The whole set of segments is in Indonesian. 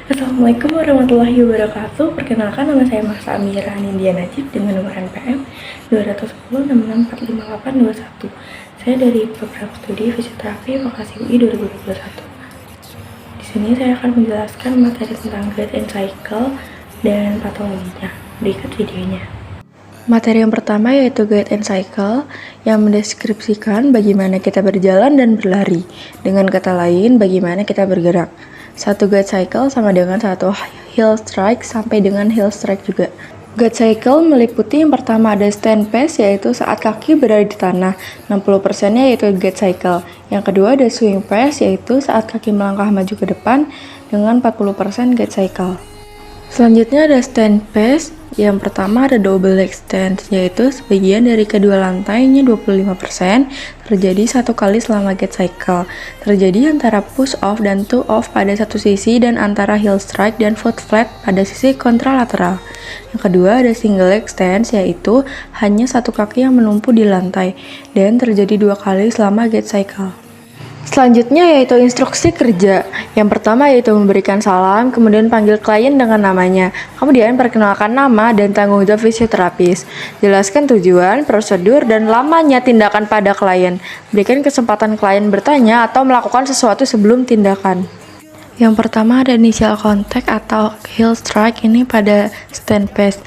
Assalamualaikum warahmatullahi wabarakatuh. Perkenalkan, nama saya Mas Amira Nindya Najib dengan nomor NPM 21066458821. Saya dari program studi fisioterapi Vokasi UI 2021. Di sini saya akan menjelaskan materi tentang grade and cycle dan patologinya. Berikut videonya. Materi yang pertama yaitu Grade and Cycle yang mendeskripsikan bagaimana kita berjalan dan berlari. Dengan kata lain, bagaimana kita bergerak. Satu Grade Cycle sama dengan satu Heel Strike sampai dengan Heel Strike juga. Grade Cycle meliputi yang pertama ada Stand Pace yaitu saat kaki berada di tanah, 60%-nya yaitu Grade Cycle. Yang kedua ada Swing Pace yaitu saat kaki melangkah maju ke depan dengan 40% Grade Cycle. Selanjutnya ada Stand Pace. Yang pertama ada Double Leg Stand, yaitu sebagian dari kedua lantainya 25% terjadi satu kali selama Gait Cycle. Terjadi antara push off dan toe off pada satu sisi dan antara heel strike dan foot flat pada sisi kontralateral. Yang kedua ada Single Leg Stand, yaitu hanya satu kaki yang menumpu di lantai dan terjadi dua kali selama Gait Cycle. Selanjutnya yaitu instruksi kerja. Yang pertama yaitu memberikan salam, kemudian panggil klien dengan namanya. Kemudian perkenalkan nama dan tanggung jawab fisioterapis. Jelaskan tujuan, prosedur, dan lamanya tindakan pada klien. Berikan kesempatan klien bertanya atau melakukan sesuatu sebelum tindakan. Yang pertama ada initial contact atau heel strike, ini pada stand pace.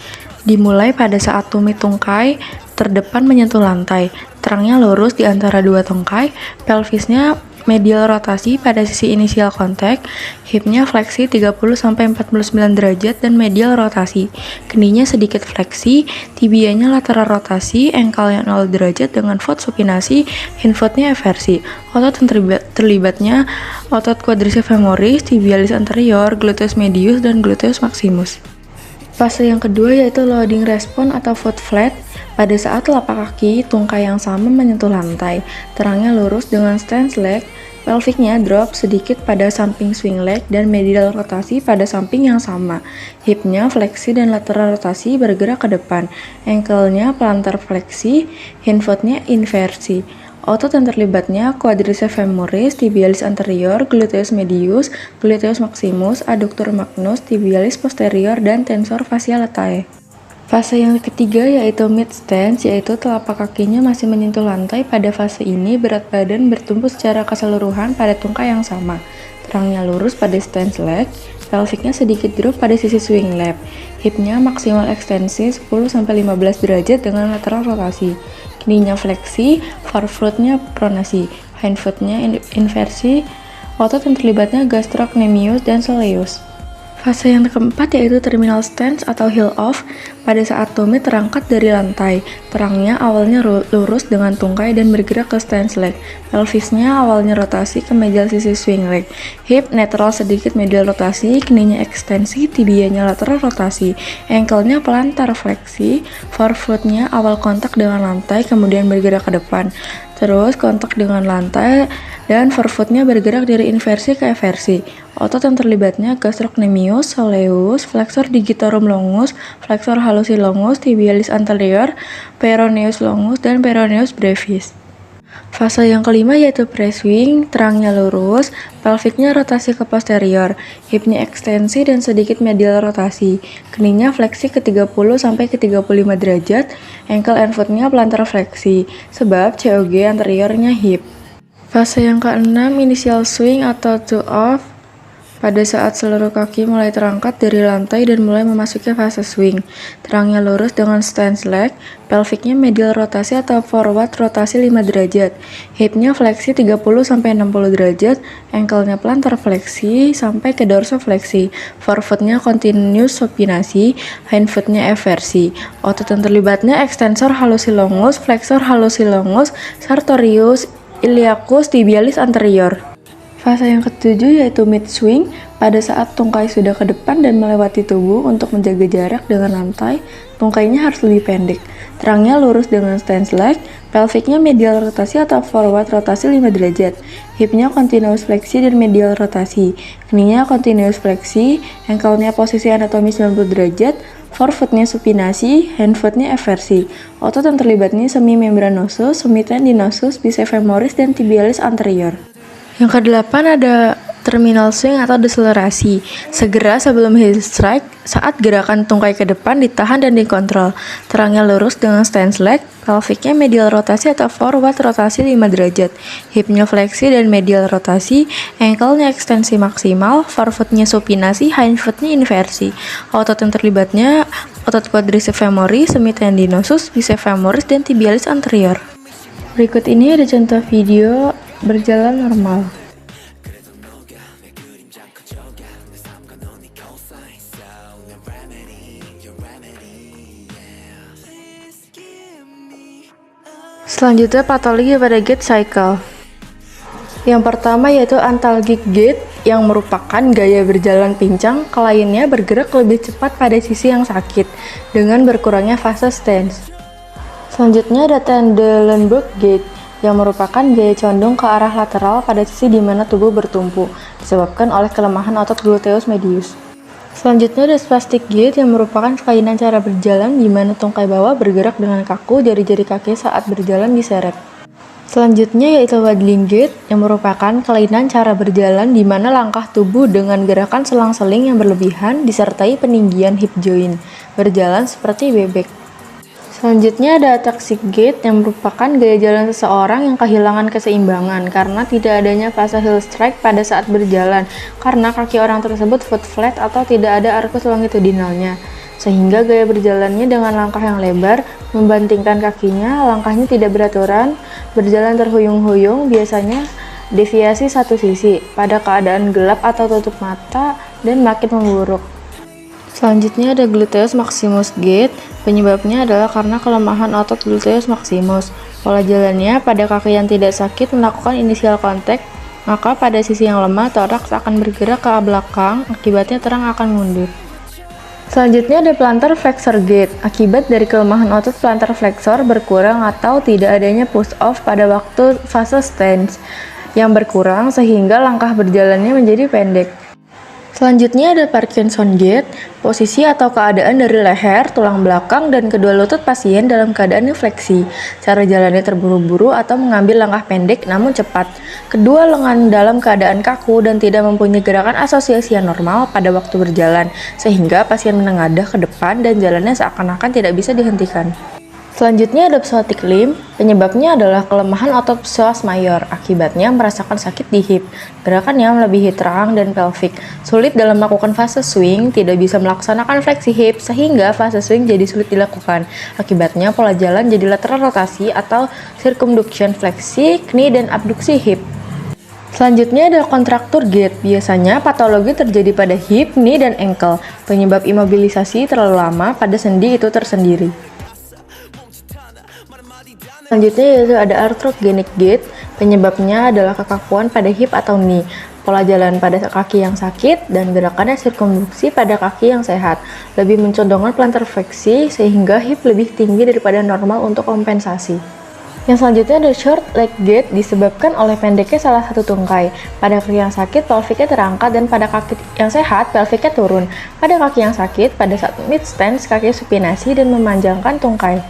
Dimulai pada saat tumit tungkai terdepan menyentuh lantai. Terangnya lurus di antara dua tungkai, pelvisnya medial rotasi pada sisi inisial kontak, hipnya fleksi 30-49 derajat dan medial rotasi, keninya sedikit fleksi, tibianya lateral rotasi, ankle-nya 0 derajat dengan foot supinasi, hindfootnya eversi. Otot yang terlibatnya otot quadriceps femoris, tibialis anterior, gluteus medius, dan gluteus maximus. Fase yang kedua yaitu loading response atau foot flat. Pada saat telapak kaki tungkai yang sama menyentuh lantai, terangnya lurus dengan stance leg, pelviknya drop sedikit pada samping swing leg dan medial rotasi pada samping yang sama. Hipnya fleksi dan lateral rotasi bergerak ke depan, ankle-nya plantar fleksi, hindfootnya inversi. Otot yang terlibatnya quadriceps femoris, tibialis anterior, gluteus medius, gluteus maximus, adductor magnus, tibialis posterior, dan tensor fascia latae. Fase yang ketiga yaitu mid stance, yaitu telapak kakinya masih menyentuh lantai. Pada fase ini berat badan bertumpu secara keseluruhan pada tungkai yang sama. Terangnya lurus pada stance leg, pelviknya sedikit drop pada sisi swing leg, hipnya maksimal ekstensi 10-15 derajat dengan lateral rotasi, keninya fleksi, forefootnya pronasi, hindfootnya inversi. Otot yang terlibatnya gastrocnemius dan soleus. Fase yang keempat yaitu terminal stance atau heel off. Pada saat tumit terangkat dari lantai, terangnya awalnya lurus dengan tungkai dan bergerak ke stance leg. Pelvisnya awalnya rotasi ke medial sisi swing leg. Hip netral sedikit medial rotasi, keninya ekstensi, tibianya lateral rotasi, ankle-nya plantar fleksi, forefootnya awal kontak dengan lantai kemudian bergerak ke depan. Terus kontak dengan lantai dan forefootnya bergerak dari inversi ke eversi. Otot yang terlibatnya gastrocnemius, soleus, flexor digitorum longus, flexor hallucis longus, tibialis anterior, peroneus longus, dan peroneus brevis. Fase yang kelima yaitu pre-swing, terangnya lurus, pelviknya rotasi ke posterior, hipnya ekstensi dan sedikit medial rotasi, keninya fleksi ke 30-35 derajat, ankle and footnya plantar fleksi, sebab COG anteriornya hip. Fase yang keenam initial swing atau toe off. Pada saat seluruh kaki mulai terangkat dari lantai dan mulai memasuki fase swing, terangnya lurus dengan stance leg, pelviknya medial rotasi atau forward rotasi 5 derajat, hipnya fleksi 30-60 derajat, ankle-nya plantar fleksi sampai ke dorsofleksi, forefootnya continuous supinasi, hindfootnya eversi. Otot yang terlibatnya extensor hallucis longus, flexor hallucis longus, sartorius, iliacus, tibialis anterior. Fase yang ketujuh yaitu mid swing. Pada saat tungkai sudah ke depan dan melewati tubuh, untuk menjaga jarak dengan lantai, tungkainya harus lebih pendek. Terangnya lurus dengan stance leg, pelviknya medial rotasi atau forward rotasi 5 derajat, hipnya continuous fleksi dan medial rotasi, keninya continuous fleksi, ankle-nya posisi anatomi 90 derajat, forefootnya supinasi, hindfootnya eversi. Otot yang terlibatnya semimembranosus, semitendinosus, biceps femoris, dan tibialis anterior. Yang kedelapan ada terminal swing atau deselerasi. Segera sebelum heel strike, saat gerakan tungkai ke depan ditahan dan dikontrol. Terangnya lurus dengan stance leg, pelviknya medial rotasi atau forward rotasi 5 derajat, hipnya fleksi dan medial rotasi, ankle-nya ekstensi maksimal, forefoot-nya supinasi, hindfoot-nya inversi. Otot yang terlibatnya otot quadriceps femoris, semitendinosus, biceps femoris, dan tibialis anterior. Berikut ini ada contoh video berjalan normal. Selanjutnya patologi pada gait cycle. Yang pertama yaitu antalgic gait yang merupakan gaya berjalan pincang, kliennya bergerak lebih cepat pada sisi yang sakit dengan berkurangnya fase stance. Selanjutnya ada Trendelenburg gait yang merupakan gaya condong ke arah lateral pada sisi di mana tubuh bertumpu disebabkan oleh kelemahan otot gluteus medius. Selanjutnya ada spastic gait yang merupakan kelainan cara berjalan di mana tungkai bawah bergerak dengan kaku, jari-jari kaki saat berjalan diseret. Selanjutnya yaitu waddling gait yang merupakan kelainan cara berjalan di mana langkah tubuh dengan gerakan selang-seling yang berlebihan disertai peninggian hip joint, berjalan seperti bebek. Selanjutnya ada ataxic gait yang merupakan gaya jalan seseorang yang kehilangan keseimbangan karena tidak adanya fase heel strike pada saat berjalan karena kaki orang tersebut foot flat atau tidak ada arcus longitudinalnya, sehingga gaya berjalannya dengan langkah yang lebar, membantingkan kakinya, langkahnya tidak beraturan, berjalan terhuyung-huyung, biasanya deviasi satu sisi, pada keadaan gelap atau tutup mata, dan makin memburuk. Selanjutnya ada gluteus maximus gait, penyebabnya adalah karena kelemahan otot gluteus maximus. Pola jalannya pada kaki yang tidak sakit melakukan initial contact, maka pada sisi yang lemah toraks akan bergerak ke belakang, akibatnya terang akan mundur. Selanjutnya ada plantar flexor gait, akibat dari kelemahan otot plantar flexor berkurang atau tidak adanya push off pada waktu fase stance yang berkurang sehingga langkah berjalannya menjadi pendek. Selanjutnya ada Parkinson gait, posisi atau keadaan dari leher, tulang belakang, dan kedua lutut pasien dalam keadaan fleksi. Cara jalannya terburu-buru atau mengambil langkah pendek namun cepat. Kedua lengan dalam keadaan kaku dan tidak mempunyai gerakan asosiasi yang normal pada waktu berjalan, sehingga pasien menengadah ke depan dan jalannya seakan-akan tidak bisa dihentikan. Selanjutnya ada psoatic limb, penyebabnya adalah kelemahan otot psoas major, akibatnya merasakan sakit di hip, gerakannya melebihi terang dan pelvic, sulit dalam melakukan fase swing, tidak bisa melaksanakan fleksi hip, sehingga fase swing jadi sulit dilakukan, akibatnya pola jalan jadi lateral rotasi atau circumduction fleksi, knie dan abduksi hip. Selanjutnya ada kontraktur gait, biasanya patologi terjadi pada hip, knee, dan ankle, penyebab imobilisasi terlalu lama pada sendi itu tersendiri. Selanjutnya yaitu ada arthrogenic gait, penyebabnya adalah kekakuan pada hip atau knee, pola jalan pada kaki yang sakit, dan gerakannya sirkumduksi pada kaki yang sehat, lebih mencondongkan plantar fleksi sehingga hip lebih tinggi daripada normal untuk kompensasi. Yang selanjutnya ada short leg gait, disebabkan oleh pendeknya salah satu tungkai. Pada kaki yang sakit, pelviknya terangkat dan pada kaki yang sehat, pelviknya turun. Pada kaki yang sakit, pada saat mid stance, kaki supinasi dan memanjangkan tungkai.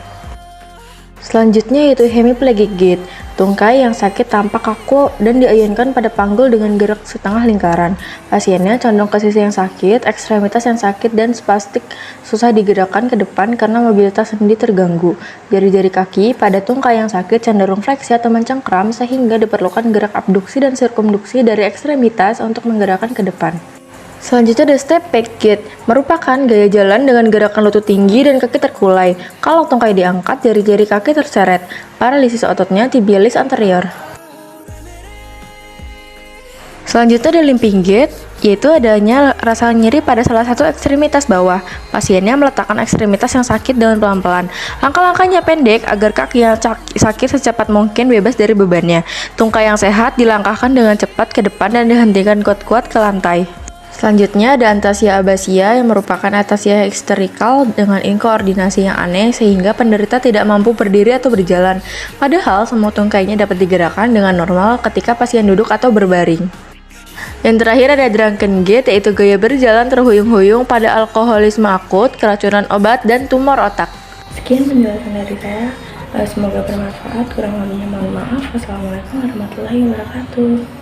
Selanjutnya yaitu hemiplegic gait, tungkai yang sakit tampak kaku dan diayunkan pada panggul dengan gerak setengah lingkaran. Pasiennya condong ke sisi yang sakit, ekstremitas yang sakit dan spastik, susah digerakkan ke depan karena mobilitas sendi terganggu. Jari-jari kaki pada tungkai yang sakit cenderung fleksi atau mencengkram sehingga diperlukan gerak abduksi dan sirkumduksi dari ekstremitas untuk menggerakkan ke depan. Selanjutnya ada step back gait, merupakan gaya jalan dengan gerakan lutut tinggi dan kaki terkulai. Kalau tungkai diangkat, jari-jari kaki terseret. Paralisis ototnya tibialis anterior. Selanjutnya ada limping gait, yaitu adanya rasa nyeri pada salah satu ekstremitas bawah. Pasiennya meletakkan ekstremitas yang sakit dengan pelan-pelan. Langkah-langkahnya pendek agar kaki yang sakit secepat mungkin bebas dari bebannya. Tungkai yang sehat dilangkahkan dengan cepat ke depan dan dihentikan kuat-kuat ke lantai. Selanjutnya ada atasia abasia yang merupakan atasia histerikal dengan inkoordinasi yang aneh sehingga penderita tidak mampu berdiri atau berjalan. Padahal semua tungkainya dapat digerakkan dengan normal ketika pasien duduk atau berbaring. Yang terakhir ada drunken gait, yaitu gaya berjalan terhuyung-huyung pada alkoholisme akut, keracunan obat, dan tumor otak. Sekian penjelasan dari saya. Semoga bermanfaat. Kurang lebihnya mohon maaf. Wassalamualaikum warahmatullahi wabarakatuh.